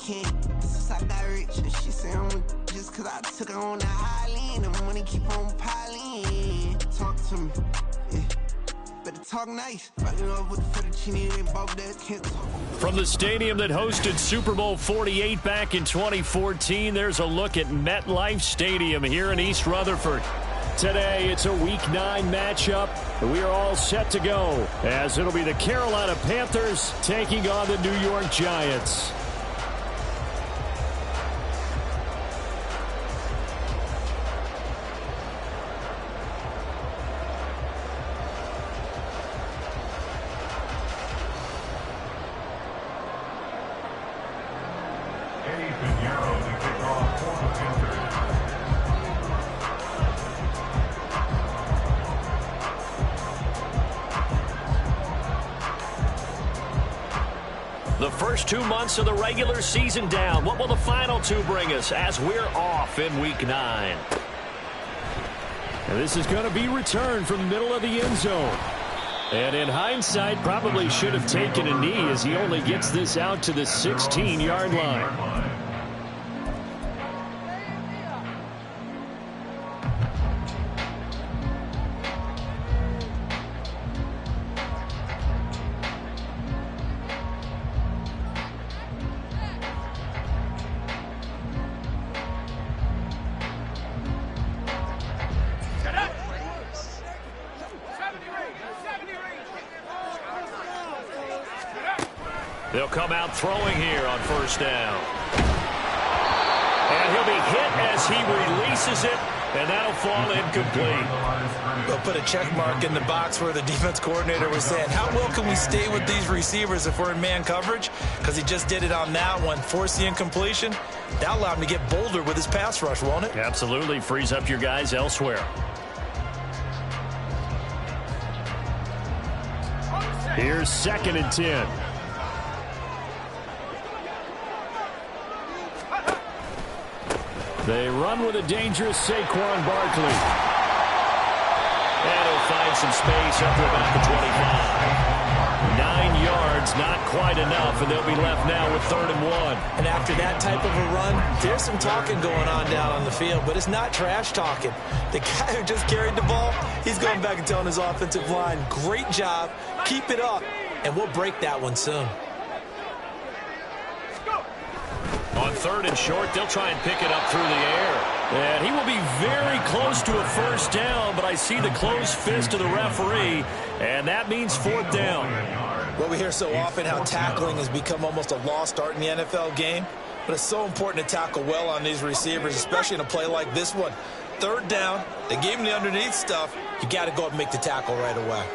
can't. Since I got rich, and she said I'm just cause I took her on the island. The money keep on piling. Talk to me, yeah. Better talk nice. Riding up with the fettuccine and both that can't talk. From the stadium that hosted Super Bowl 48 back in 2014, there's a look at MetLife Stadium here in East Rutherford. Today, it's a Week 9 matchup. We are all set to go, as it'll be the Carolina Panthers taking on the New York Giants. The first 2 months of the regular season down. What will the final 2 bring us as we're off in Week 9? And this is going to be returned from the middle of the end zone. And in hindsight, probably should have taken a knee as he only gets this out to the 16-yard line. They'll come out throwing here on first down. And he'll be hit as he releases it, and that'll fall incomplete. They'll put a check mark in the box where the defense coordinator was saying, how well can we stay with these receivers if we're in man coverage? Because he just did it on that one, forced the incompletion. That'll allow him to get bolder with his pass rush, won't it? Absolutely. Frees up your guys elsewhere. Here's 2nd and 10. They run with a dangerous Saquon Barkley. And he'll find some space up to about the 25. 9 yards, not quite enough, and they'll be left now with 3rd and 1. And after that type of a run, there's some talking going on down on the field, but it's not trash talking. The guy who just carried the ball, he's going back and telling his offensive line, great job, keep it up, and we'll break that one soon. On 3rd and short, they'll try and pick it up through the air. And he will be very close to a first down, but I see the closed fist of the referee, and that means 4th down. Well, we hear so often how tackling has become almost a lost art in the NFL game, but it's so important to tackle well on these receivers, especially in a play like this one. 3rd down, they gave him the underneath stuff. You got to go up and make the tackle right away.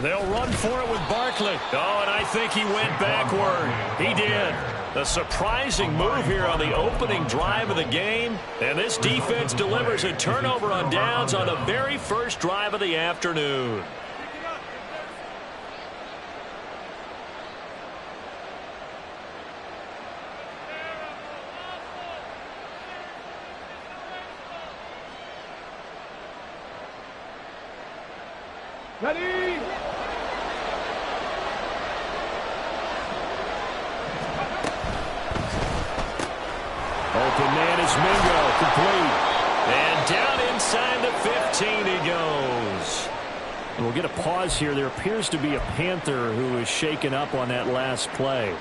They'll run for it with Barkley. Oh, and I think he went backward. He did. A surprising move here on the opening drive of the game. And this defense delivers a turnover on downs on the very first drive of the afternoon. Ready? Open man is Mingo, complete. And down inside the 15 he goes. We'll get a pause here. There appears to be a Panther who is shaken up on that last play.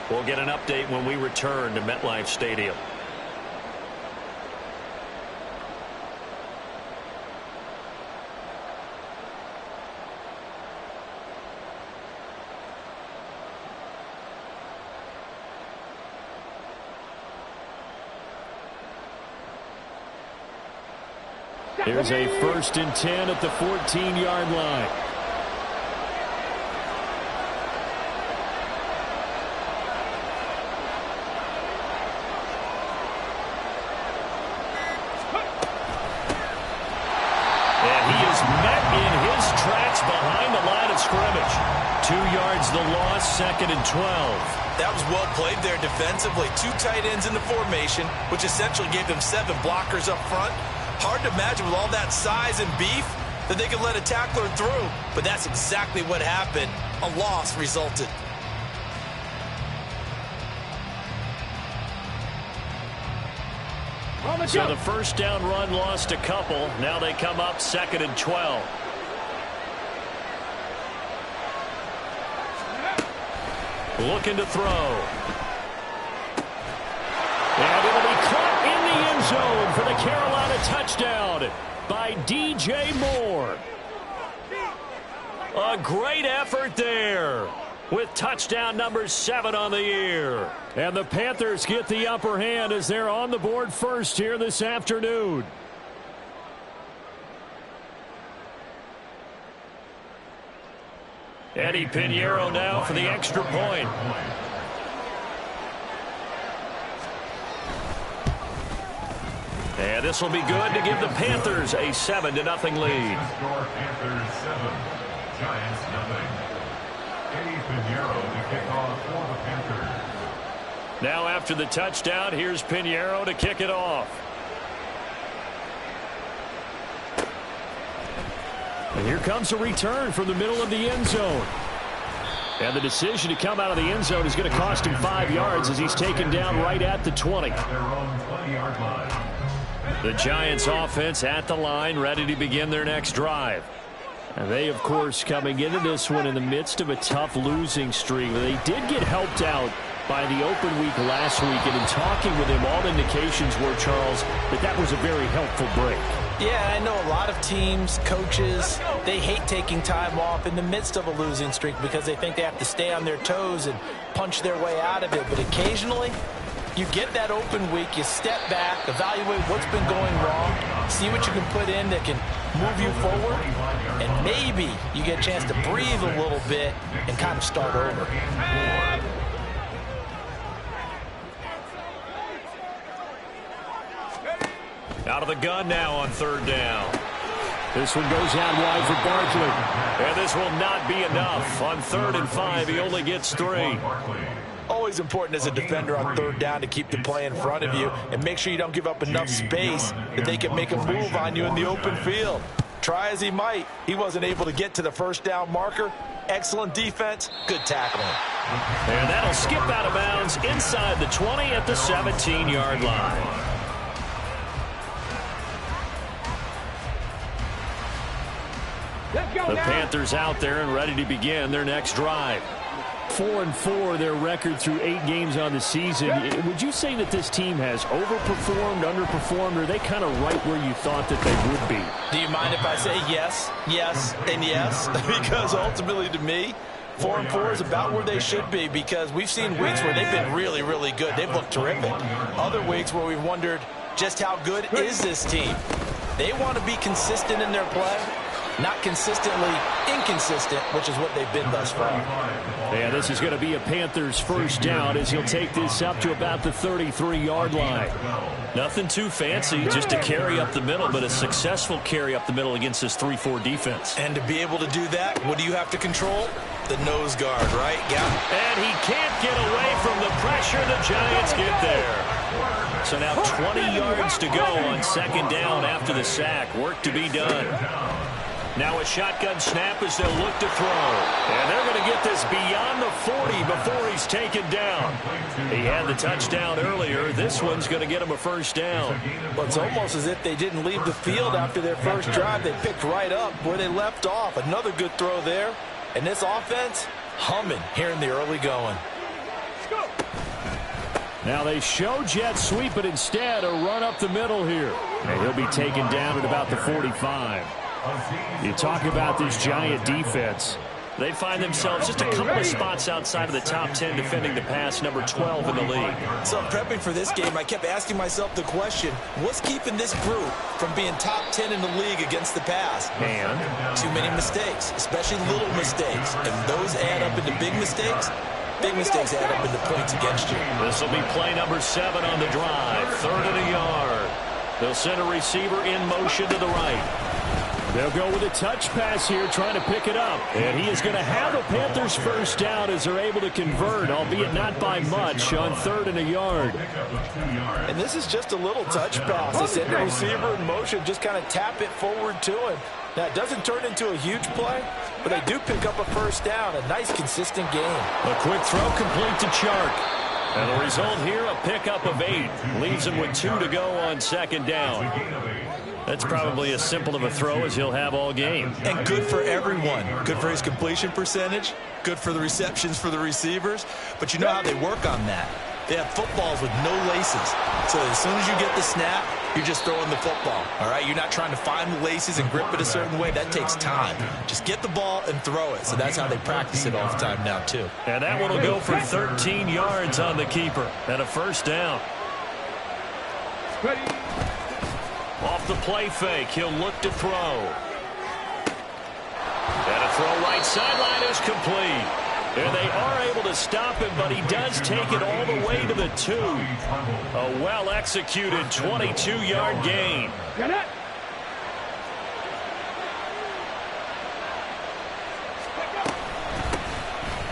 We'll get an update when we return to MetLife Stadium. Here's a 1st and 10 at the 14-yard line. And he is met in his tracks behind the line of scrimmage. 2 yards the loss, 2nd and 12. That was well played there defensively. 2 tight ends in the formation, which essentially gave them 7 blockers up front. Hard to imagine with all that size and beef that they could let a tackler through. But that's exactly what happened. A loss resulted. So the first down run lost a couple. Now they come up 2nd and 12. Looking to throw. And it'll be caught in the end zone for the Carolina touchdown by DJ Moore. A great effort there with touchdown number 7 on the year. And the Panthers get the upper hand as they're on the board first here this afternoon. Eddie Pinheiro now for the extra point. And this will be good to give the Panthers a 7-0 lead. Panthers 7, Giants nothing. Eddie Pinheiro to kick off for the Panthers. Now after the touchdown, here's Pinheiro to kick it off. And here comes a return from the middle of the end zone. And the decision to come out of the end zone is going to cost him 5 yards as he's taken down right at the 20. Their own 20-yard line. The Giants offense at the line, ready to begin their next drive. And they, of course, coming into this one in the midst of a tough losing streak. They did get helped out by the open week last week. And in talking with him, all indications were, Charles, that was a very helpful break. Yeah, I know a lot of teams, coaches, they hate taking time off in the midst of a losing streak because they think they have to stay on their toes and punch their way out of it. But occasionally, you get that open week, you step back, evaluate what's been going wrong, see what you can put in that can move you forward, and maybe you get a chance to breathe a little bit and kind of start over. Out of the gun now on 3rd down. This one goes out wide for Barkley. And this will not be enough. On 3rd and 5, he only gets 3. Always important as a defender on 3rd down to keep the play in front of you and make sure you don't give up enough space that they can make a move on you in the open field. Try as he might, he wasn't able to get to the 1st down marker. Excellent defense, good tackling. And that'll skip out of bounds inside the 20 at the 17-yard line. The Panthers out there and ready to begin their next drive. 4-4, their record through 8 games on the season. Would you say that this team has overperformed, underperformed, or are they kind of right where you thought that they would be? Do you mind if I say yes, yes, and yes? Because ultimately to me, 4-4 is about where they should be because we've seen weeks where they've been really, really good. They've looked terrific. Other weeks where we've wondered just how good is this team. They want to be consistent in their play. Not consistently inconsistent, which is what they've been thus far. Yeah, this is going to be a Panthers 1st down as he'll take this up to about the 33-yard line. Nothing too fancy, just a carry up the middle, but a successful carry up the middle against this 3-4 defense. And to be able to do that, what do you have to control? The nose guard, right? Yeah. And he can't get away from the pressure. The Giants get there. So now 20 yards to go on 2nd down after the sack. Work to be done. Now a shotgun snap as they'll look to throw. And they're going to get this beyond the 40 before he's taken down. He had the touchdown earlier. This one's going to get him a 1st down. But it's almost as if they didn't leave the field after their first drive. They picked right up where they left off. Another good throw there. And this offense, humming here in the early going. Now they show jet sweep, but instead a run up the middle here. And he'll be taken down at about the 45. You talk about this Giant defense. They find themselves just a couple of spots outside of the top 10 defending the pass, number 12 in the league. So prepping for this game, I kept asking myself the question, what's keeping this group from being top 10 in the league against the pass? And too many mistakes, especially little mistakes. And those add up into big mistakes. Big mistakes add up into points against you. This will be play number 7 on the drive. 3rd and a yard. They'll send a receiver in motion to the right. They'll go with a touch pass here, trying to pick it up. And he is going to have a Panthers 1st down as they're able to convert, albeit not by much, on 3rd and a yard. And this is just a little touch pass. They send the receiver in motion, just kind of tap it forward to him. Now, it doesn't turn into a huge play, but they do pick up a 1st down. A nice, consistent game. A quick throw complete to Chark. And the result here, a pickup of 8. Leaves him with 2 to go on second down. That's probably as simple of a throw as he'll have all game. And good for everyone. Good for his completion percentage. Good for the receptions for the receivers. But you know how they work on that. They have footballs with no laces. So as soon as you get the snap, you're just throwing the football. All right? You're not trying to find the laces and grip it a certain way. That takes time. Just get the ball and throw it. So that's how they practice it all the time now, too. And that one will go for 13 yards on the keeper. And a first down. Ready. Off the play fake, he'll look to throw. And a throw right sideline is complete. And they are able to stop him, but he does take it all the way to the 2. A well-executed 22-yard gain. Get it.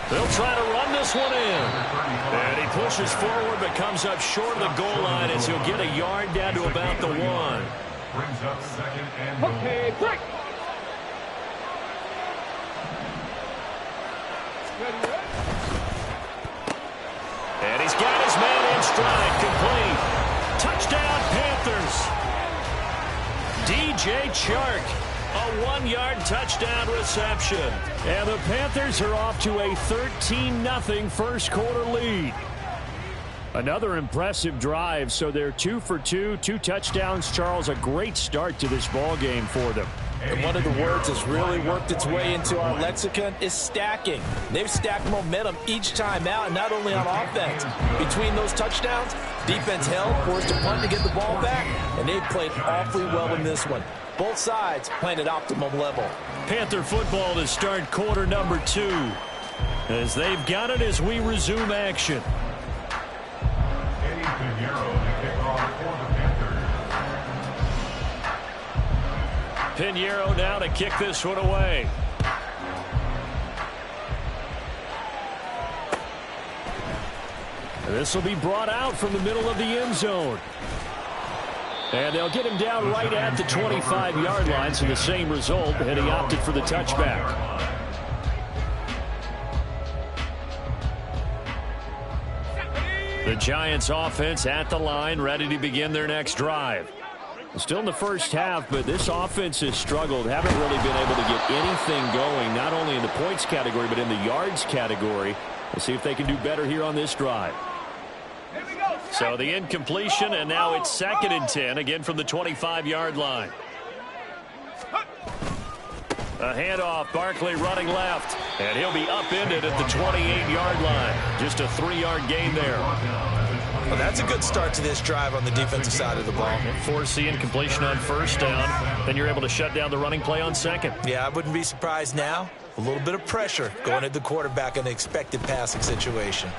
They'll try to run this one in. And he pushes forward but comes up short of the goal line as he'll get a yard down to about the 1. Brings up second and goal. Okay, break. And he's got his man in stride, complete. Touchdown, Panthers. DJ Chark, a 1-yard touchdown reception. And the Panthers are off to a 13-0 first quarter lead. Another impressive drive, so they're 2 for 2, 2 touchdowns. Charles, a great start to this ball game for them. And one of the words that's really worked its way into our lexicon is stacking. They've stacked momentum each time out, and not only on offense. Between those touchdowns, defense held, forced a punt to get the ball back, and they've played awfully well in this one. Both sides playing at optimum level. Panther football to start quarter number 2. As they've got it as we resume action. Eddie Pinheiro to kick off for the Panthers. Pinheiro now to kick this one away. This will be brought out from the middle of the end zone. And they'll get him down right at the 25-yard line, so the same result, and he opted for the touchback. The Giants offense at the line, ready to begin their next drive. Still in the first half, but this offense has struggled. Haven't really been able to get anything going, not only in the points category, but in the yards category. We'll see if they can do better here on this drive. So the incompletion, and now it's 2nd and 10, again from the 25-yard line. A handoff, Barkley running left, and he'll be upended at the 28-yard line. Just a 3-yard gain there. Well, that's a good start to this drive on the defensive side of the ball. Force the incompletion on first down. Then you're able to shut down the running play on second. Yeah, I wouldn't be surprised now. A little bit of pressure going at the quarterback in the expected passing situation.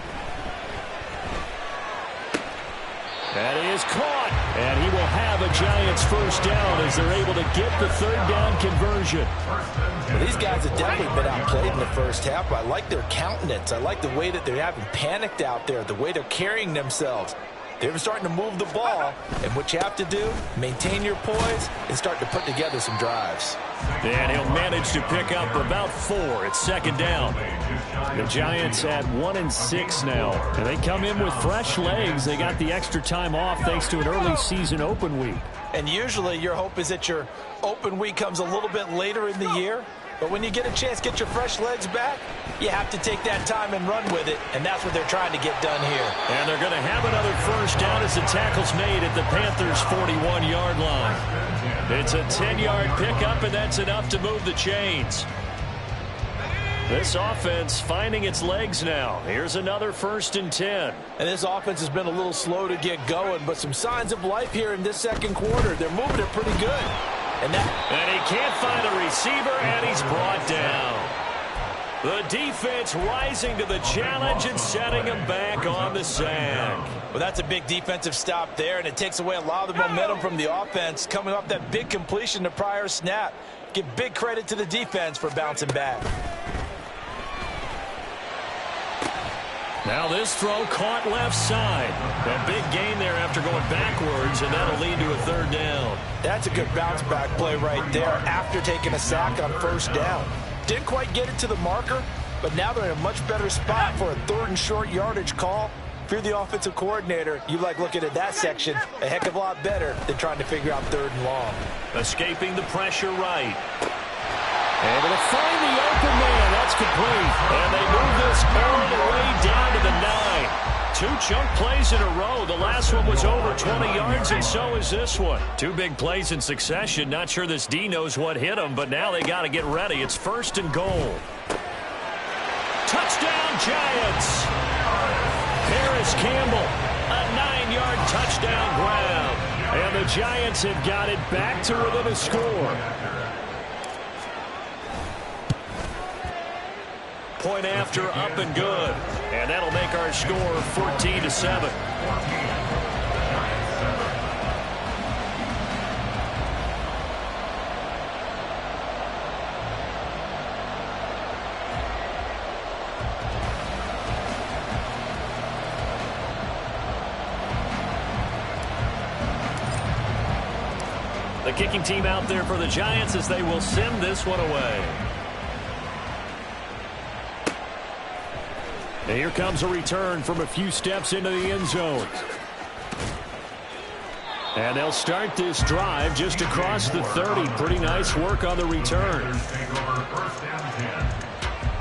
That is caught, and he will have a Giants first down as they're able to get the 3rd down conversion. Well, these guys have definitely been outplayed in the first half. I like their countenance. I like the way that they haven't panicked out there, the way they're carrying themselves. They're starting to move the ball, and what you have to do, maintain your poise and start to put together some drives. And he'll manage to pick up about 4 at 2nd down. The Giants at 1-6 now, and they come in with fresh legs. They got the extra time off thanks to an early season open week. And usually your hope is that your open week comes a little bit later in the year. But when you get a chance to get your fresh legs back, you have to take that time and run with it, and that's what they're trying to get done here. And they're going to have another first down as the tackle's made at the Panthers' 41-yard line. It's a 10-yard pickup, and that's enough to move the chains. This offense finding its legs now. Here's another 1st and 10. And this offense has been a little slow to get going, but some signs of life here in this second quarter. They're moving it pretty good. And he can't find a receiver, and he's brought down. The defense rising to the challenge and setting him back on the sack. Well, that's a big defensive stop there, and it takes away a lot of the momentum from the offense coming off that big completion the prior snap. Give big credit to the defense for bouncing back. Now this throw caught left side. A big gain there after going backwards, and that'll lead to a 3rd down. That's a good bounce-back play right there after taking a sack on first down. Didn't quite get it to the marker, but now they're in a much better spot for a 3rd and short yardage call. you're the offensive coordinator, you like looking at that section a heck of a lot better than trying to figure out 3rd and long. Escaping the pressure right. Able to find the open man. That's complete. And they move this all the way down to the 9. 2 chunk plays in a row. The last one was over 20 yards, and so is this one. 2 big plays in succession. Not sure this D knows what hit him, but now they got to get ready. It's 1st and goal. Touchdown, Giants. Paris Campbell, a 9-yard touchdown grab. And the Giants have got it back to within a score. Point after, up and good. And that'll make our score 14-7. The kicking team out there for the Giants as they will send this one away. And here comes a return from a few steps into the end zone. And they'll start this drive just across the 30. Pretty nice work on the return. Take over 1st and 10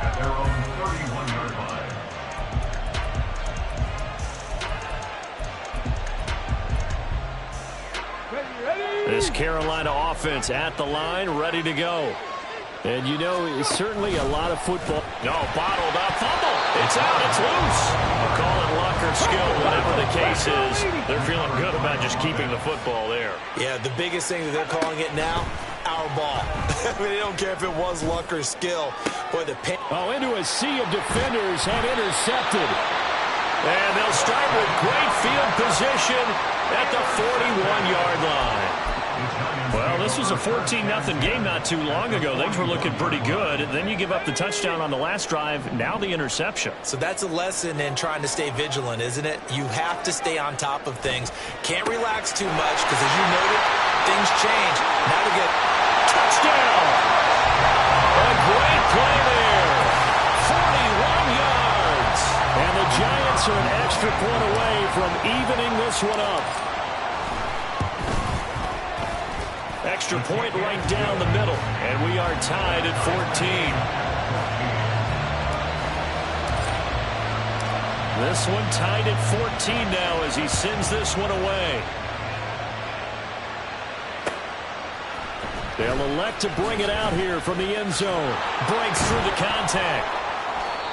at their own 31-yard line. This Carolina offense at the line, ready to go. And you know, it's certainly a lot of football. No, bottled up, fumble. It's out, it's loose. I'll call it luck or skill, whatever the case is. They're feeling good about just keeping the football there. Yeah, the biggest thing that they're calling it now, our ball. I mean, they don't care if it was luck or skill. Boy, the pain. Oh, into a sea of defenders have intercepted. And they'll start with great field position at the 41-yard line. Well, this was a 14-0 game not too long ago. Things were looking pretty good. Then you give up the touchdown on the last drive. Now the interception. So that's a lesson in trying to stay vigilant, isn't it? You have to stay on top of things. Can't relax too much because, as you noted, things change. Now to get touchdown. A great play there. 41 yards. And the Giants are an extra point away from evening this one up. Extra point right down the middle, and we are tied at 14. This one tied at 14 now as he sends this one away. They'll elect to bring it out here from the end zone. Breaks through the contact.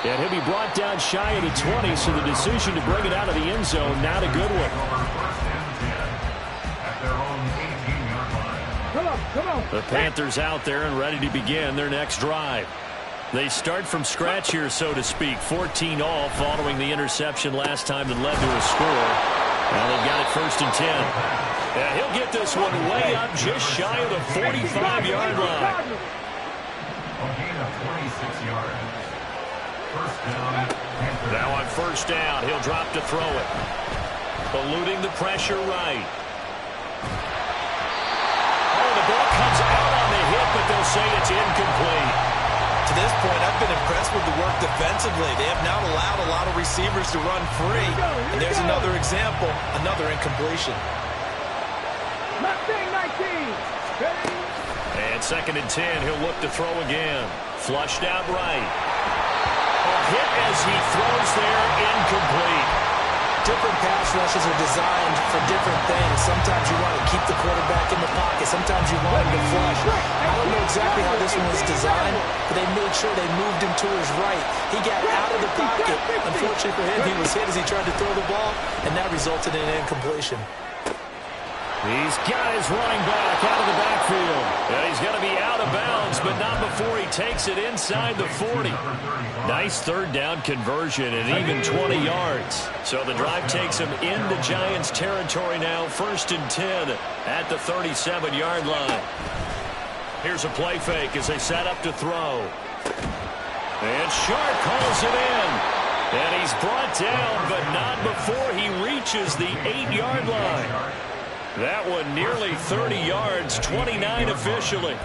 And he'll be brought down shy of the 20, so the decision to bring it out of the end zone, not a good one. The Panthers out there and ready to begin their next drive. They start from scratch here, so to speak. 14 all following the interception last time that led to a score. Now they've got it 1st and 10. And he'll get this one way up just shy of the 45-yard line. A gain of 26 yards. 1st down. Now on 1st down, he'll drop to throw it. Eluding the pressure right. The ball comes out on the hit, but they'll say it's incomplete. To this point, I've been impressed with the work defensively. They have not allowed a lot of receivers to run free. And there's another example, another incompletion. And 2nd and 10, he'll look to throw again. Flushed out right. A hit as he throws there, incomplete. Different pass rushes are designed for different things. Sometimes you want to keep the quarterback in the pocket. Sometimes you want him to flush. I don't know exactly how this one was designed, but they made sure they moved him to his right. He got out of the pocket. Unfortunately for him, he was hit as he tried to throw the ball, and that resulted in an incompletion. He's got his running back out of the backfield. Yeah, he's going to be out of bounds, but not before he takes it inside the 40. Nice 3rd down conversion and even 20 yards. So the drive takes him into Giants territory now. 1st and 10 at the 37-yard line. Here's a play fake as they set up to throw. And Sharp calls it in. And he's brought down, but not before he reaches the 8-yard line. That one nearly 30 yards, 29 officially.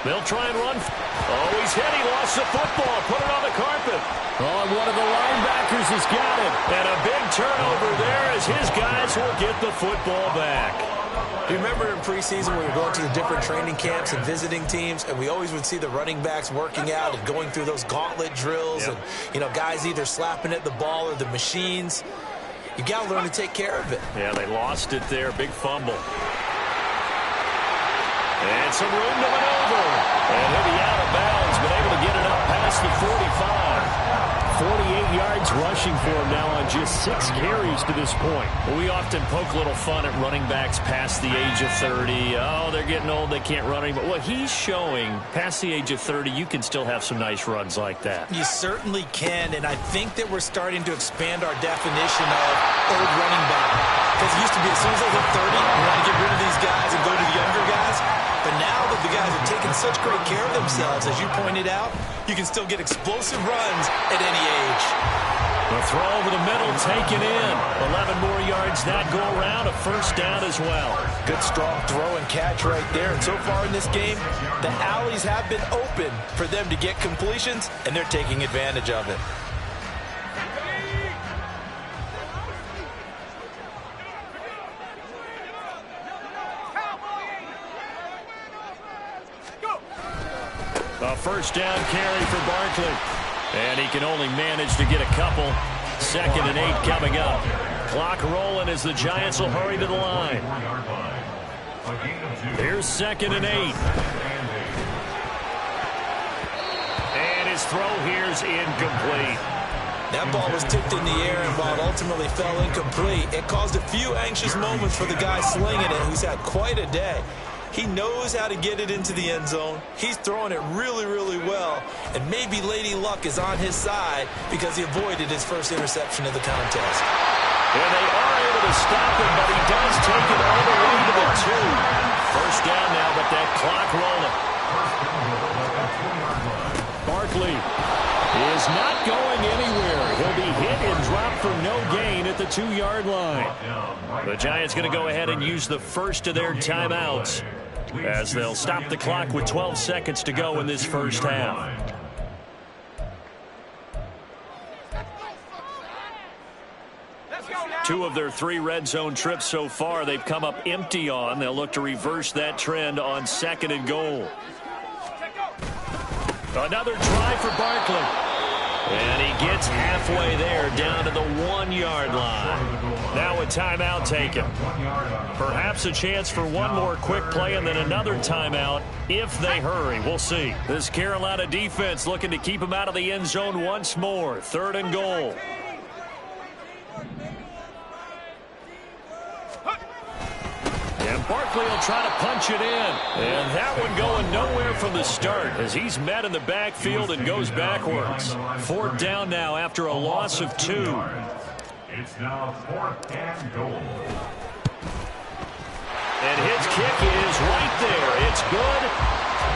They'll try and run. Oh, he's hit. He lost the football. Put it on the carpet. Oh, and one of the linebackers has got it. And a big turnover there as his guys will get the football back. You remember in preseason we were going to the different training camps and visiting teams, and we always would see the running backs working out and going through those gauntlet drills, and, you know, guys either slapping at the ball or the machines. You got to learn to take care of it. Yeah, they lost it there. Big fumble. And some room to maneuver. And he'll be out of bounds, but able to get it up past the 45. 48 yards rushing for him now on just 6 carries to this point. We often poke a little fun at running backs past the age of 30. Oh, they're getting old, they can't run anymore. What he's showing, past the age of 30, you can still have some nice runs like that. You certainly can, and I think that we're starting to expand our definition of old running back. Because it used to be as soon as they hit 30, we want to get rid of these guys and go to the younger guys. But now that the guys are taking such great care of themselves, as you pointed out, you can still get explosive runs at any age. The throw over the middle, taken in. 11 more yards that go around, a first down as well. Good strong throw and catch right there. And so far in this game, the alleys have been open for them to get completions, and they're taking advantage of it. A first down carry for Barkley. And he can only manage to get a couple. 2nd and 8 coming up. Clock rolling as the Giants will hurry to the line. Here's 2nd and 8. And his throw here's incomplete. That ball was tipped in the air, and while it ultimately fell incomplete, it caused a few anxious moments for the guy slinging it, who's had quite a day. He knows how to get it into the end zone. He's throwing it really, really well. And maybe Lady Luck is on his side because he avoided his first interception of the contest. And they are able to stop him, but he does take it all the way to the 2. First down now, but that clock rolling. Barkley is not going anywhere. He'll be hit and dropped for no gain at the 2-yard line. The Giants going to go ahead and use the first of their timeouts as they'll stop the clock with 12 seconds to go in this first half. Two of their 3 red zone trips so far they've come up empty on. They'll look to reverse that trend on 2nd and goal. Another try for Barkley. And he gets halfway there, down to the 1-yard line. Now a timeout taken. Perhaps a chance for one more quick play and then another timeout if they hurry. We'll see. This Carolina defense looking to keep him out of the end zone once more. 3rd and goal. And Barkley will try to punch it in. And that one going nowhere from the start as he's met in the backfield and goes backwards. 4th down now after a loss of 2. It's now 4th and goal. And his kick is right there. It's good.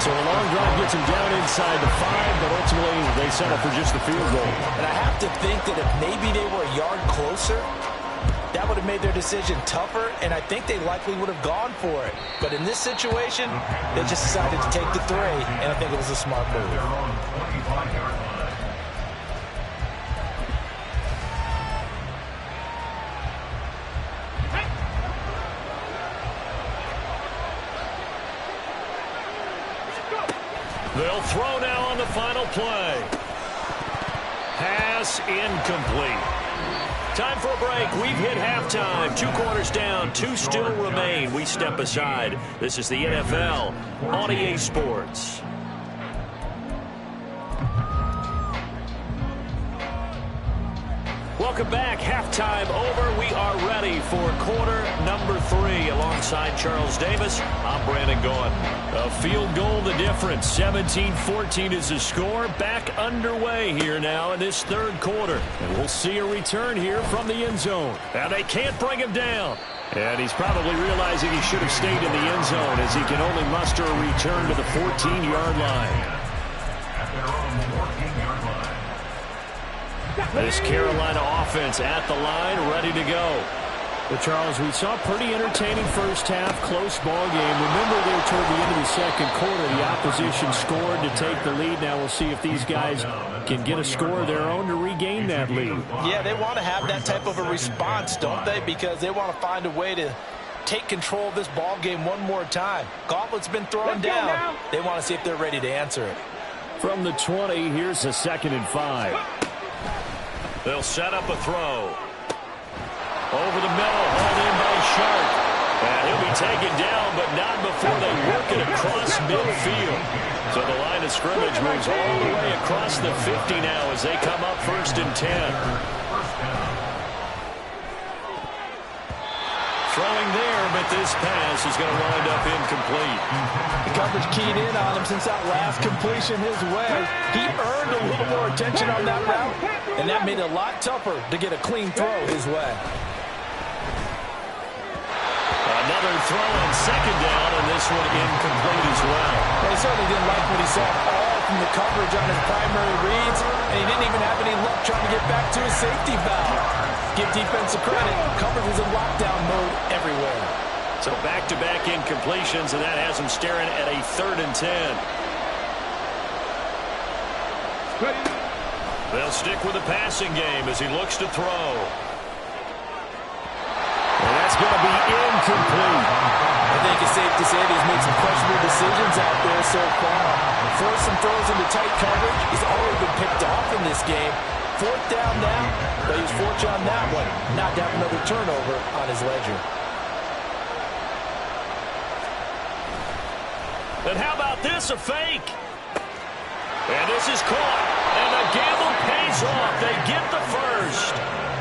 So a long drive gets him down inside the 5, but ultimately they settle for just the field goal. And I have to think that if maybe they were a yard closer, that would have made their decision tougher, and I think they likely would have gone for it. But in this situation, they just decided to take the 3, and I think it was a smart move. They'll throw now on the final play. Pass incomplete. Time for a break. We've hit halftime. 2 quarters down. 2 still remain. We step aside. This is the NFL on EA Sports. Welcome back. Halftime over. We are ready for quarter number 3. Alongside Charles Davis, I'm Brandon Gaudin. A field goal the difference. 17-14 is the score. Back underway here now in this 3rd quarter. And we'll see a return here from the end zone. Now they can't bring him down. And he's probably realizing he should have stayed in the end zone as he can only muster a return to the 14-yard line. At their own 14-yard line. This Carolina offense at the line, ready to go. But Charles, we saw a pretty entertaining first half, close ball game. Remember there toward the end of the second quarter, the opposition scored to take the lead. Now we'll see if these guys can get a score of their own to regain that lead. Yeah, they want to have that type of a response, don't they? Because they want to find a way to take control of this ball game one more time. Gauntlet's been thrown down. They want to see if they're ready to answer it. From the 20, here's a 2nd and 5. They'll set up a throw. Over the middle, hauled in by Sharp. And he'll be taken down, but not before they work it across midfield. So the line of scrimmage moves all the way across the 50 now as they come up 1st and 10. Throwing there, but this pass is going to wind up incomplete. The coverage keyed in on him since that last completion his way. He earned a little more attention on that route, and that made it a lot tougher to get a clean throw his way. Another throw on 2nd down, and this one incomplete as well. He certainly didn't like what he saw all from the coverage on his primary reads, and he didn't even have any luck trying to get back to his safety valve. Give defensive credit. Coverage was in lockdown mode everywhere. So back-to-back incompletions, and that has him staring at a 3rd and 10. They'll stick with the passing game as he looks to throw. And that's going to be incomplete. I think it's safe to say that he's made some questionable decisions out there so far. Forced some throws into tight coverage. He's already been picked off in this game. 4th down now, but he was fortunate on that one. Not to have another turnover on his ledger. And how about this, a fake? And this is caught. And the gamble pays off. They get the first.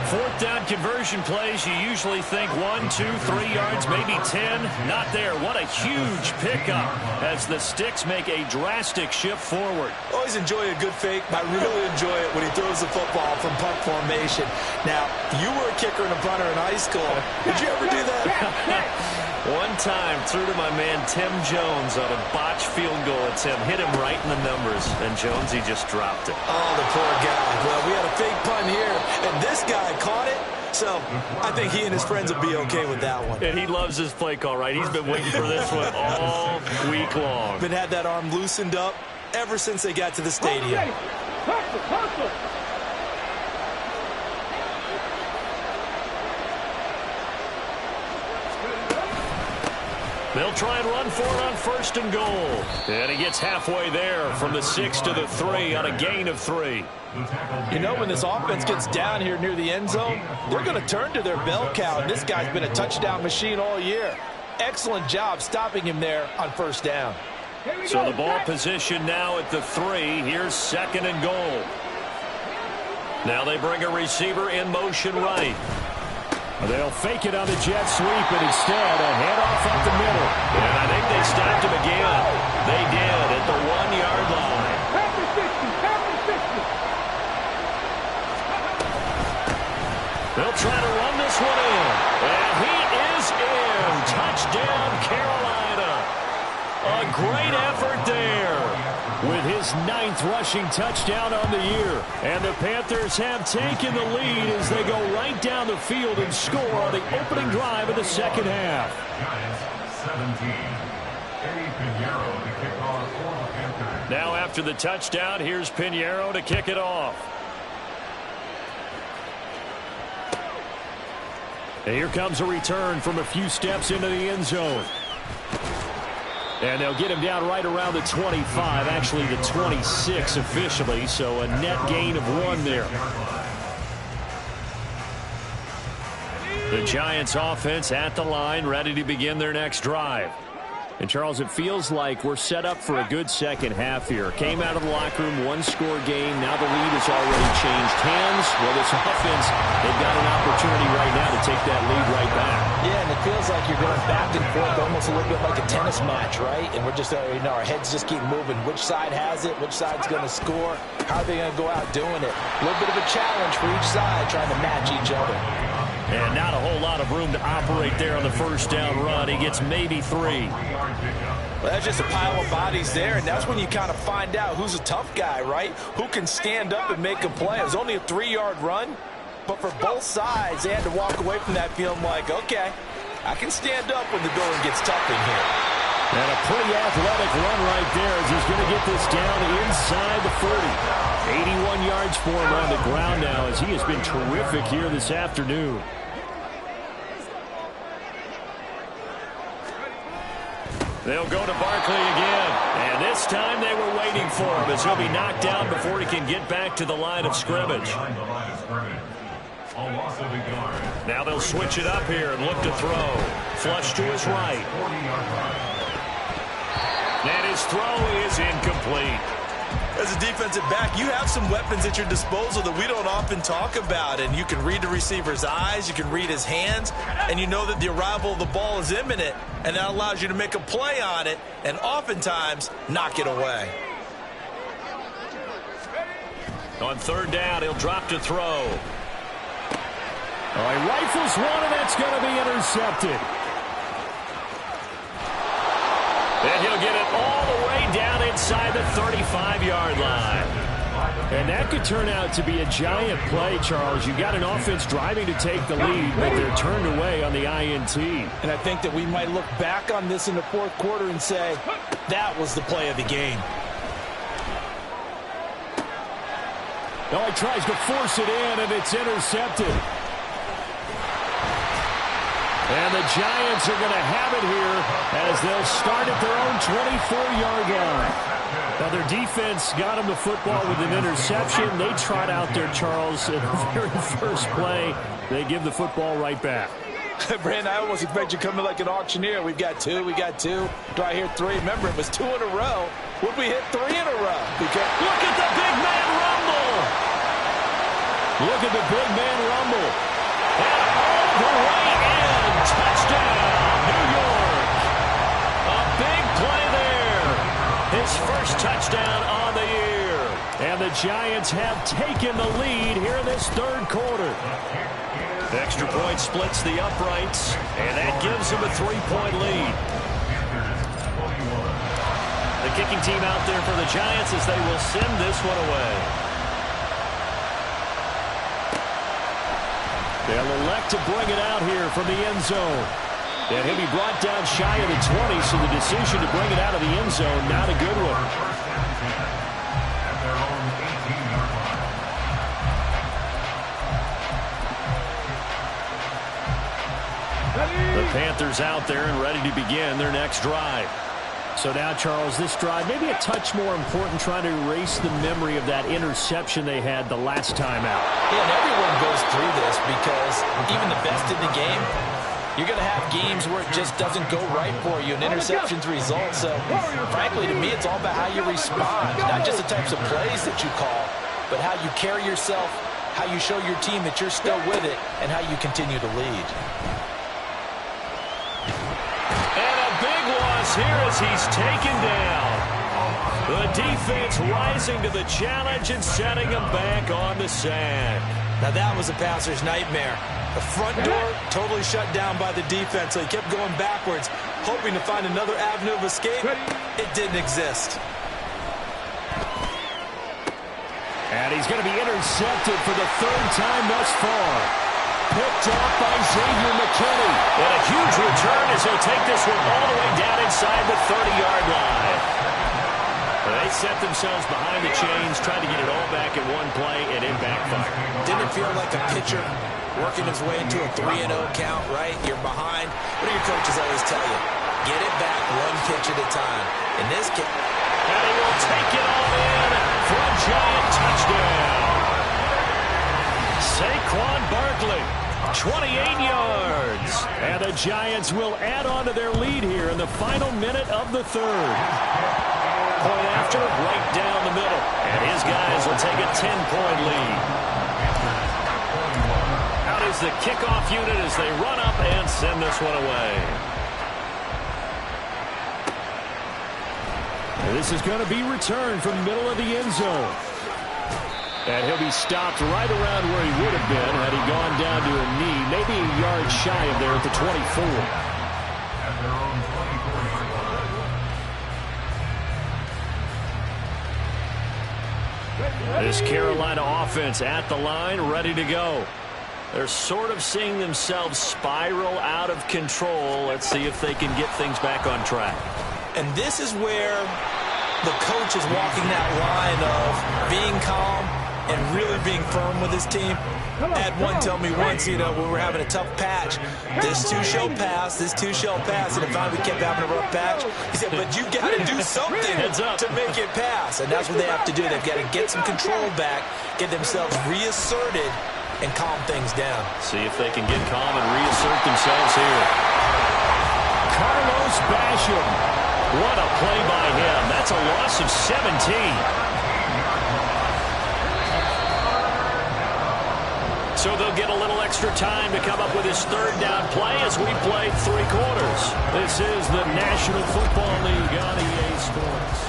4th down conversion plays, you usually think 1, 2, 3 yards, maybe 10. Not there. What a huge pickup as the Sticks make a drastic shift forward. Always enjoy a good fake. I really enjoy it when he throws the football from punt formation. Now, you were a kicker and a punter in high school. Did you ever do that? One time, threw to my man Tim Jones on a botched field goal attempt. Hit him right in the numbers, and Jones, he just dropped it. Oh, the poor guy. Well, we had a fake punt here, and this guy caught it. So I think he and his friends will be okay with that one. And he loves his play call, right? He's been waiting for this one all week long. Been had that arm loosened up ever since they got to the stadium. They'll try and run for it on 1st and goal. And he gets halfway there from the 6 to the 3 on a gain of 3. You know, when this offense gets down here near the end zone, they're going to turn to their bell cow. And this guy's been a touchdown machine all year. Excellent job stopping him there on 1st down. So the ball position now at the 3. Here's 2nd and goal. Now they bring a receiver in motion right. They'll fake it on the jet sweep, and instead a handoff up the middle. And I think they stopped him again. They did at the 1-yard line. They'll try to run this one in. And he is in. Touchdown, Carolina. A great effort there with his 9th rushing touchdown on the year. And the Panthers have taken the lead as they go right down the field and score on the opening drive of the 2nd half. Giants 17. Eddie Pinheiro to kick off for the Panthers. Now after the touchdown, here's Pinheiro to kick it off. And here comes a return from a few steps into the end zone. And they'll get him down right around the 25, actually the 26 officially, so a net gain of 1 there. The Giants offense at the line, ready to begin their next drive. And, Charles, it feels like we're set up for a good second half here. Came out of the locker room, 1-score game. Now the lead has already changed hands. Well, this offense, they've got an opportunity right now to take that lead right back. Yeah, and it feels like you're going back and forth almost a little bit like a tennis match, right? And we're just, our heads just keep moving. Which side has it? Which side's going to score? How are they going to go out doing it? A little bit of a challenge for each side trying to match each other. And not a whole lot of room to operate there on the 1st down run. He gets maybe 3. Well, that's just a pile of bodies there, and that's when you kind of find out who's a tough guy, right? Who can stand up and make a play. It was only a 3-yard run, But for both sides, they had to walk away from that feeling like, okay, I can stand up when the going gets tough in here. And a pretty athletic run right there as he's going to get this down inside the 40. 81 yards for him on the ground now as he has been terrific here this afternoon. They'll go to Barkley again. And this time they were waiting for him as he'll be knocked down before he can get back to the line of scrimmage. Now they'll switch it up here and look to throw. Flush to his right. And his throw is incomplete. As a defensive back, you have some weapons at your disposal that we don't often talk about. And you can read the receiver's eyes, you can read his hands, and you know that the arrival of the ball is imminent. And that allows you to make a play on it and oftentimes knock it away. On third down, he'll drop to throw. He rifles one, and that's going to be intercepted. And he'll get it all the way down inside the 35-yard line. And that could turn out to be a giant play, Charles. You've got an offense driving to take the lead, but they're turned away on the INT. And I think that we might look back on this in the fourth quarter and say, that was the play of the game. Now he tries to force it in, and it's intercepted. And the Giants are going to have it here as they'll start at their own 24-yard line. Now, their defense got them the football with an interception. They trot out there, Charles, in the very first play. They give the football right back. Brandon, I almost expect you coming like an auctioneer. We've got two. Do I hear three? Remember, it was 2 in a row. Would we hit 3 in a row? Because look at the big man rumble. Look at the big man rumble. And all the way in. Touchdown, New York. A big play there. His first touchdown on the year. And the Giants have taken the lead here in this third quarter. Extra point splits the uprights, and that gives him a 3-point lead. The kicking team out there for the Giants as they will send this one away. They'll elect to bring it out here from the end zone. And he'll be brought down shy of the 20, so the decision to bring it out of the end zone, not a good one. The Panthers out there and ready to begin their next drive. So now, Charles, this drive maybe a touch more important, trying to erase the memory of that interception they had the last time out. Yeah, and everyone goes through this because even the best in the game, you're going to have games where it just doesn't go right for you, and interceptions result. So, frankly, to me, it's all about how you respond, not just the types of plays that you call, but how you carry yourself, how you show your team that you're still with it, and how you continue to lead. Here as he's taken down. The defense rising to the challenge and setting him back on the sack. Now that was a passer's nightmare. The front door totally shut down by the defense, so he kept going backwards, hoping to find another avenue of escape. It didn't exist. And he's going to be intercepted for the third time thus far. Picked off by Xavier McKinney. And a huge return as he'll take this one all the way down inside the 30-yard line. They set themselves behind the chains, trying to get it all back in one play, and it backfired. Didn't feel like a pitcher working his way into a 3-0 count, right? You're behind. What do your coaches always tell you? Get it back one pitch at a time. In this case, and he will take it all in for a giant touchdown. Saquon Barkley, 28 yards. And the Giants will add on to their lead here in the final minute of the third. Point after, right down the middle. And his guys will take a 10-point lead. Out is the kickoff unit as they run up and send this one away. And this is going to be returned from the middle of the end zone. And he'll be stopped right around where he would have been had he gone down to a knee, maybe a yard shy of there at the 24. This Carolina offense at the line, ready to go. They're sort of seeing themselves spiral out of control. Let's see if they can get things back on track. And this is where the coach is walking that line of being calm and really being firm with his team. I had one tell me once, when we were having a tough patch, this too shall pass, this too shall pass, and finally we kept having a rough patch. He said, but you got to do something to make it pass, and that's what they have to do. They've got to get some control back, get themselves reasserted, and calm things down. See if they can get calm and reassert themselves here. Carlos Basham. What a play by him. That's a loss of 17. So they'll get a little extra time to come up with his third down play as we play 3 quarters. This is the National Football League on EA Sports.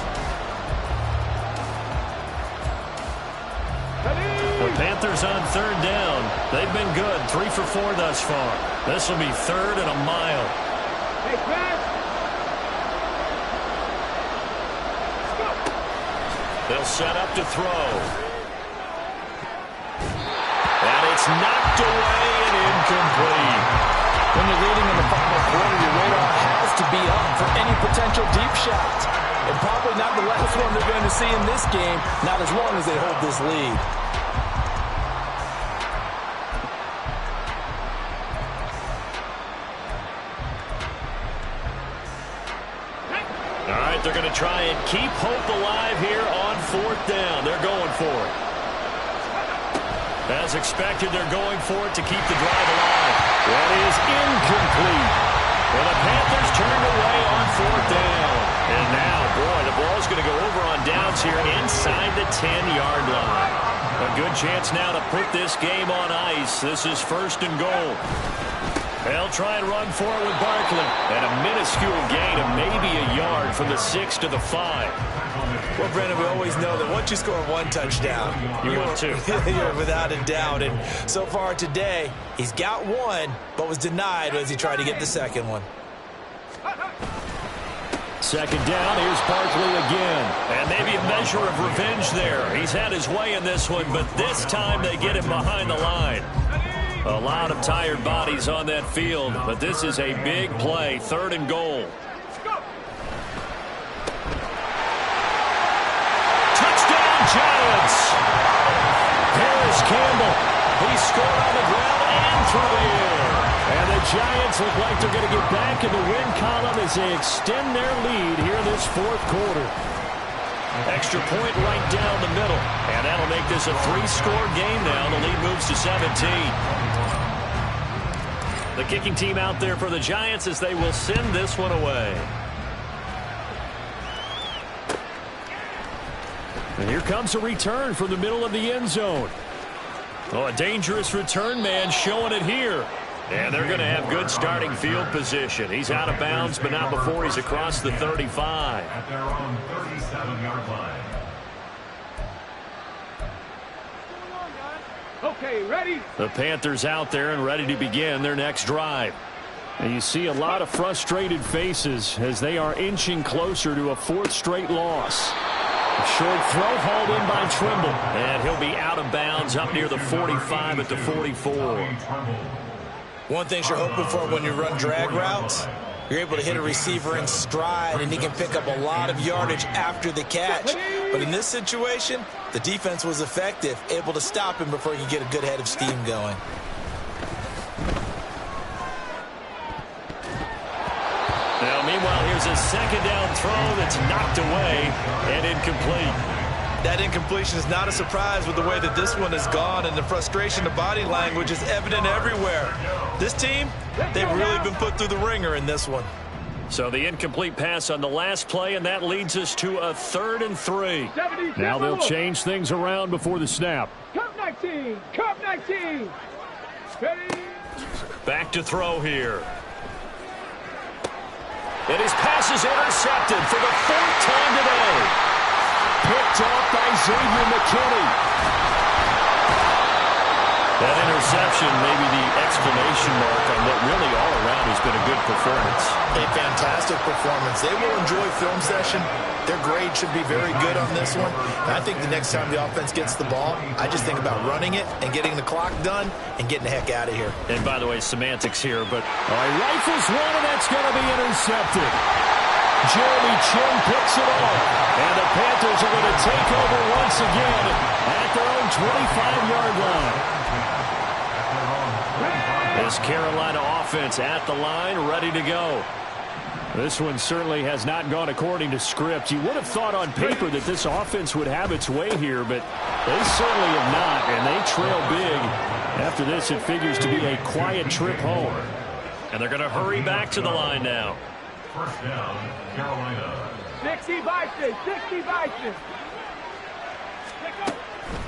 The Panthers on third down. They've been good. 3 for 4 thus far. This will be 3rd and a mile. They'll set up to throw. And it's knocked away and incomplete. When you're leading in the final quarter, your radar has to be up for any potential deep shots. And probably not the last one they're going to see in this game, not as long as they hold this lead. All right, they're going to try and keep hope alive here on 4th down. They're going for it. As expected, they're going for it to keep the drive alive. That is incomplete. Well, the Panthers turned away on 4th down. And now, boy, the ball's going to go over on downs here inside the 10-yard line. A good chance now to put this game on ice. This is 1st and goal. They'll try and run for it with Barkley. And a minuscule gain of maybe a yard from the 6 to the 5. Well, Brendan, we always know that once you score 1 touchdown, you're two. You're without a doubt. And so far today, he's got 1, but was denied as he tried to get the second one. 2nd down, here's Barkley again. And maybe a measure of revenge there. He's had his way in this one, but this time they get him behind the line. A lot of tired bodies on that field, but this is a big play. 3rd and goal. Giants. Harris Campbell. He scored on the ground and through the air. And the Giants look like they're going to get back in the win column as they extend their lead here in this 4th quarter. Extra point right down the middle. And that'll make this a 3-score game now. The lead moves to 17. The kicking team out there for the Giants as they will send this one away. And here comes a return from the middle of the end zone. Oh, a dangerous return man showing it here. And they're going to have good starting field position. He's out of bounds, but not before he's across the 35. At their own 37-yard line. Okay, ready? The Panthers out there and ready to begin their next drive. And you see a lot of frustrated faces as they are inching closer to a 4th straight loss. Short throw hauled in by Trimble. And he'll be out of bounds up near the 45 at the 44. One thing you're hoping for when you run drag routes, you're able to hit a receiver in stride, and he can pick up a lot of yardage after the catch. But in this situation, the defense was effective, able to stop him before he could get a good head of steam going. Now, meanwhile, here's a 2nd down throw that's knocked away and incomplete. That incompletion is not a surprise with the way that this one has gone, and the frustration of body language is evident everywhere. This team, they've really been put through the ringer in this one. So the incomplete pass on the last play, and that leads us to a 3rd and 3. Now they'll change things around before the snap. Cup 19, Cup 19. Ready? Back to throw here. And his pass is intercepted for the 4th time today. Picked off by Xavier McKinney. That interception may be the exclamation mark on what really all around has been a good performance. A fantastic performance. They will enjoy film session. Their grade should be very good on this one. And I think the next time the offense gets the ball, I just think about running it and getting the clock done and getting the heck out of here. And by the way, semantics here, but rifles one, and that's going to be intercepted. Jeremy Chinn picks it off. And the Panthers are going to take over once again at their own 25-yard line. This Carolina offense at the line, ready to go. This one certainly has not gone according to script. You would have thought on paper that this offense would have its way here, but they certainly have not, and they trail big. After this, it figures to be a quiet trip home. And they're going to hurry back to the line now. First down, Carolina. 60 Vikings, 60 Vikings.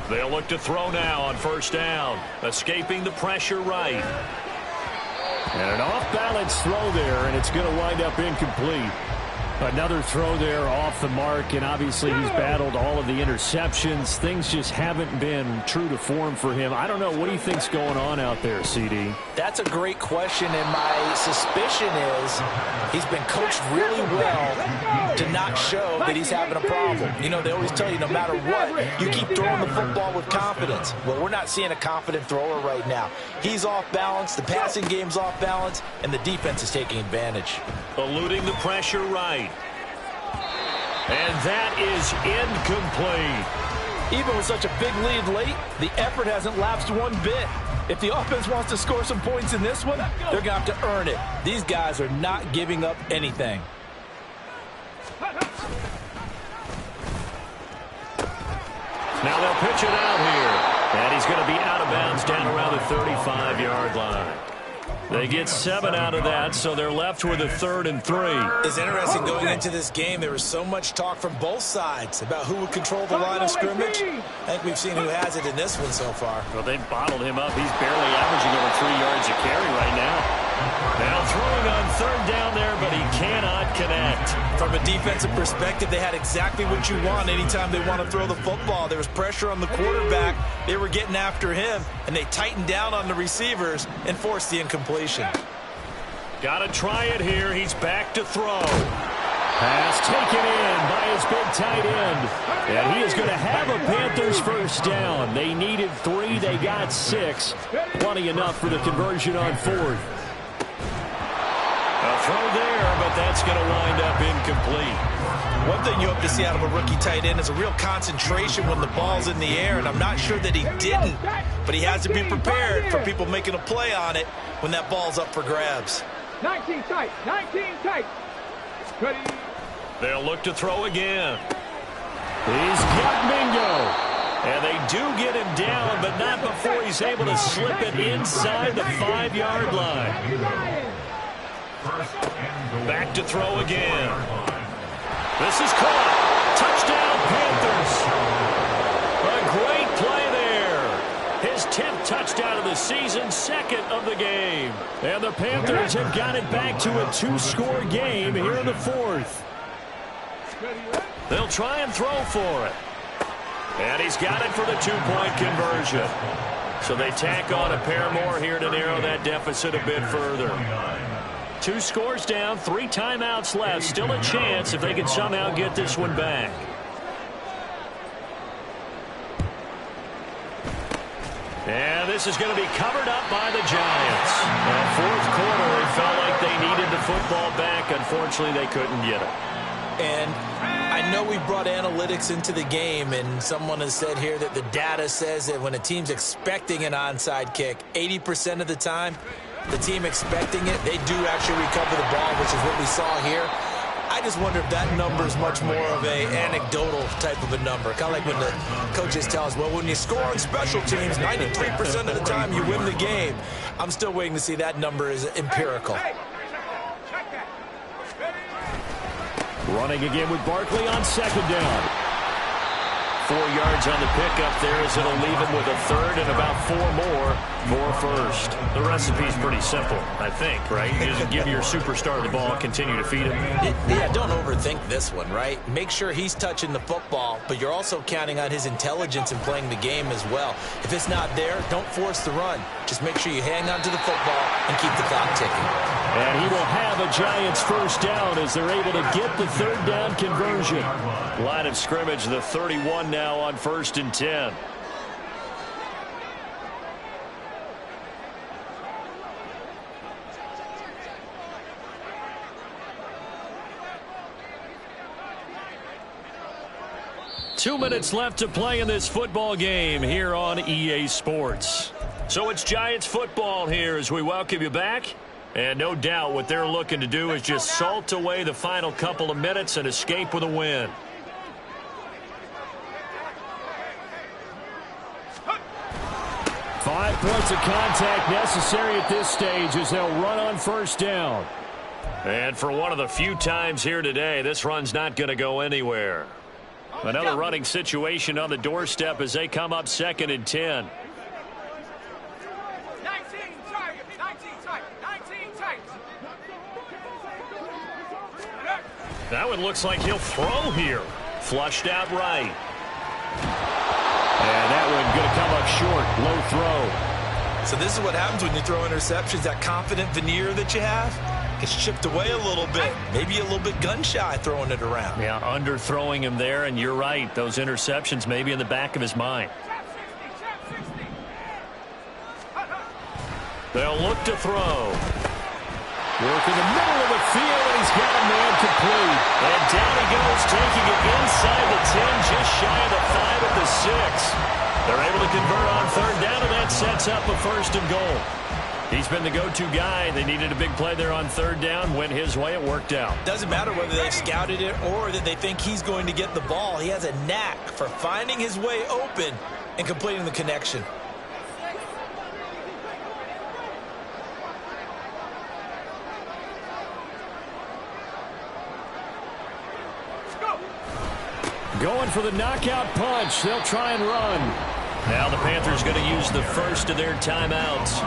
They'll look to throw now on first down. Escaping the pressure right. And an off-balance throw there, and it's going to wind up incomplete. Another throw there off the mark, and obviously he's battled all of the interceptions. Things just haven't been true to form for him. I don't know. What do you think's going on out there, CD? That's a great question, and my suspicion is he's been coached really well to not show that he's having a problem. You know, they always tell you no matter what, you keep throwing the football with confidence. Well, we're not seeing a confident thrower right now. He's off balance, the passing game's off balance, and the defense is taking advantage. Eluding the pressure right. And that is incomplete. Even with such a big lead late, the effort hasn't lapsed one bit. If the offense wants to score some points in this one, they're going to have to earn it. These guys are not giving up anything. Now they'll pitch it out here. And he's going to be out of bounds down around the 35-yard line. They get 7 out of that, so they're left with a 3rd and 3. It's interesting going into this game. There was so much talk from both sides about who would control the line of scrimmage. I think we've seen who has it in this one so far. Well, they've bottled him up. He's barely averaging over 3 yards a carry right now. Now throwing on 3rd down there, but he cannot connect. From a defensive perspective, they had exactly what you want anytime they want to throw the football. There was pressure on the quarterback. They were getting after him, and they tightened down on the receivers and forced the incompletion. Got to try it here. He's back to throw. Pass taken in by his big tight end. And he is going to have a Panthers first down. They needed 3. They got 6. Plenty enough for the conversion on 4th. A throw there, but that's going to wind up incomplete. One thing you hope to see out of a rookie tight end is a real concentration when the ball's in the air, and I'm not sure that he didn't, but he has to be prepared for people making a play on it when that ball's up for grabs. 19 tight, 19 tight. Ready. They'll look to throw again. He's got Mingo. And they do get him down, but not before he's able to slip it inside the 5-yard line. Back to throw again. This is caught. Touchdown, Panthers. A great play there. His 10th touchdown of the season, 2nd of the game. And the Panthers have got it back to a 2-score game here in the 4th. They'll try and throw for it. And he's got it for the 2-point conversion. So they tack on a pair more here to narrow that deficit a bit further. 2 scores down, 3 timeouts left. Still a chance if they can somehow get this one back. And this is going to be covered up by the Giants. Well, 4th quarter, it felt like they needed the football back. Unfortunately, they couldn't get it. And I know we brought analytics into the game, and someone has said here that the data says that when a team's expecting an onside kick, 80% of the time, the team expecting it, they do actually recover the ball, which is what we saw here. I just wonder if that number is much more of a anecdotal type of a number. Kind of like when the coaches tell us, well, when you score on special teams, 93% of the time you win the game. I'm still waiting to see that number is empirical. Running again with Barkley on 2nd down. 4 yards on the pickup there, as it'll leave him with a third and about 4 more for first. The recipe's pretty simple, I think, right? You just give your superstar the ball, continue to feed him. Yeah, don't overthink this one, right? Make sure he's touching the football, but you're also counting on his intelligence in playing the game as well. If it's not there, don't force the run. Just make sure you hang on to the football and keep the clock ticking. And he will have a Giants first down as they're able to get the third down conversion. Line of scrimmage, the 31 now on 1st and 10. Two minutes left to play in this football game here on EA Sports. So it's Giants football here as we welcome you back. And no doubt what they're looking to do is just salt away the final couple of minutes and escape with a win. Five points of contact necessary at this stage as they'll run on first down. And for one of the few times here today, this run's not going to go anywhere. Another running situation on the doorstep as they come up 2nd and 10. 19 tight. That one looks like he'll throw here. Flushed out right. And that one going to come up short. Low throw. So this is what happens when you throw interceptions. That confident veneer that you have gets chipped away a little bit. Maybe a little bit gun-shy throwing it around. Yeah, underthrowing him there, and you're right. Those interceptions maybe in the back of his mind. They'll look to throw. Work in the middle of the field, and he's got a man complete. And down he goes, taking it inside the 10, just shy of the 5 at the 6. They're able to convert on third down, and that sets up a 1st and goal. He's been the go-to guy. They needed a big play there on third down. Went his way. It worked out. Doesn't matter whether they've scouted it or that they think he's going to get the ball. He has a knack for finding his way open and completing the connection. Going for the knockout punch. They'll try and run. Now the Panthers going to use the first of their timeouts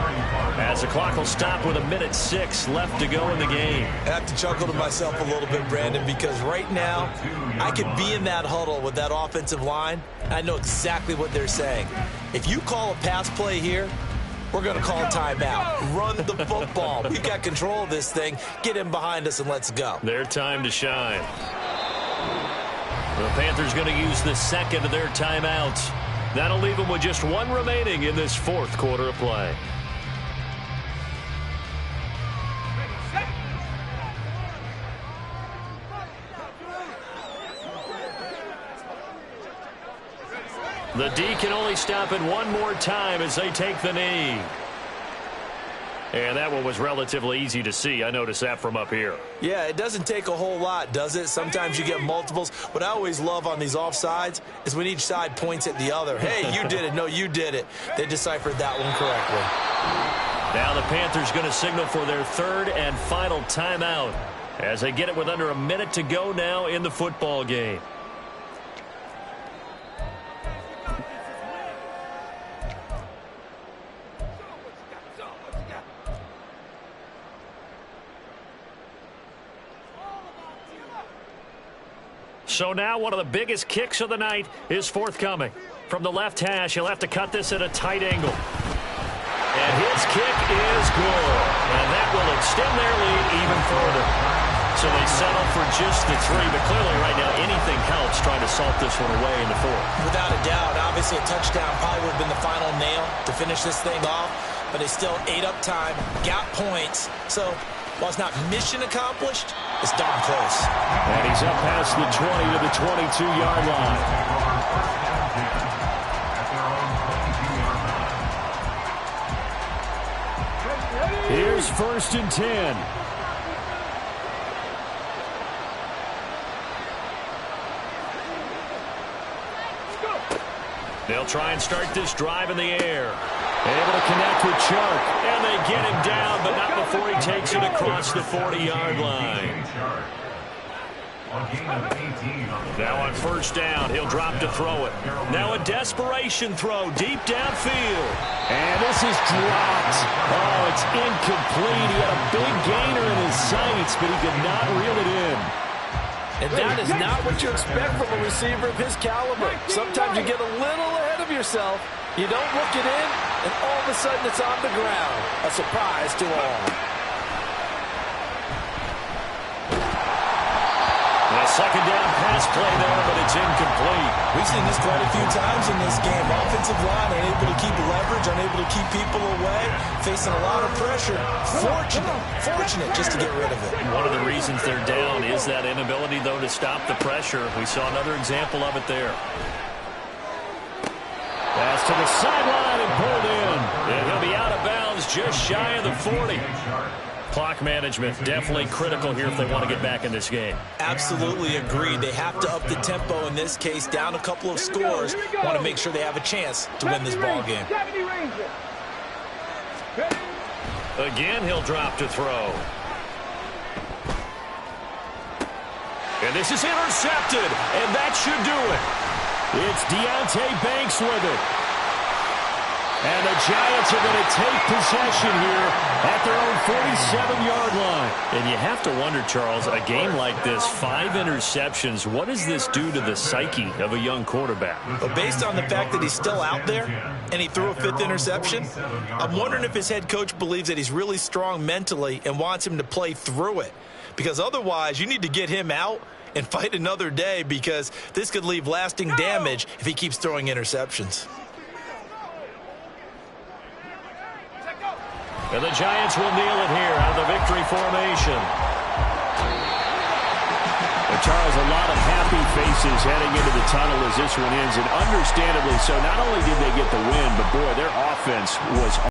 as the clock will stop with 1:06 left to go in the game. I have to chuckle to myself a little bit, Brandon, because right now I could be in that huddle with that offensive line. I know exactly what they're saying. If you call a pass play here, we're going to call a timeout. Run the football. We've got control of this thing. Get in behind us and let's go. Their time to shine. The Panthers going to use the second of their timeouts. That'll leave them with just one remaining in this 4th quarter of play. The D can only stop it one more time as they take the knee. And that one was relatively easy to see. I noticed that from up here. Yeah, it doesn't take a whole lot, does it? Sometimes you get multiples. What I always love on these offsides is when each side points at the other. Hey, you did it. No, you did it. They deciphered that one correctly. Now the Panthers going to signal for their 3rd and final timeout as they get it with under a minute to go now in the football game. So now one of the biggest kicks of the night is forthcoming. From the left hash, he'll have to cut this at a tight angle. And his kick is good. And that will extend their lead even further. So they settle for just the 3. But clearly right now anything helps trying to salt this one away in the 4th. Without a doubt, obviously a touchdown probably would have been the final nail to finish this thing off. But they still ate up time, got points. So while it's not mission accomplished, it's darn close. And he's up past the 20 to the 22-yard line. Here's 1st and 10. They'll try and start this drive in the air. Able to connect with Chark. And they get him down, but not before he takes it across the 40-yard line. A gain of 18 on the Now on first down, he'll drop to throw it. Now a desperation throw deep downfield. And this is dropped. Oh, it's incomplete. He had a big gainer in his sights, but he could not reel it in. And that is not what you expect from a receiver of his caliber. Sometimes you get a little ahead of yourself. You don't look it in, and all of a sudden it's on the ground. A surprise to all. A second down pass play there, but it's incomplete. We've seen this quite a few times in this game. Offensive line unable to keep leverage, unable to keep people away, facing a lot of pressure. Fortunate just to get rid of it. One of the reasons they're down is that inability, though, to stop the pressure. We saw another example of it there. Pass to the sideline and pulled in. And he'll be out of bounds just shy of the 40. Clock management definitely critical here if they want to get back in this game. Absolutely agreed. They have to up the tempo in this case, down a couple of scores. Want to make sure they have a chance to win this ball game. Again, he'll drop to throw. And this is intercepted, and that should do it. It's Deonte Banks with it. And the Giants are going to take possession here at their own 47-yard line. And you have to wonder, Charles, a game like this, 5 interceptions, what does this do to the psyche of a young quarterback? But based on the fact that he's still out there and he threw a 5th interception, I'm wondering if his head coach believes that he's really strong mentally and wants him to play through it. Because otherwise, you need to get him out and fight another day, because this could leave lasting damage if he keeps throwing interceptions. And the Giants will kneel it here out of the victory formation. But Charles, a lot of happy faces heading into the tunnel as this one ends, and understandably so. Not only did they get the win, but boy, their offense was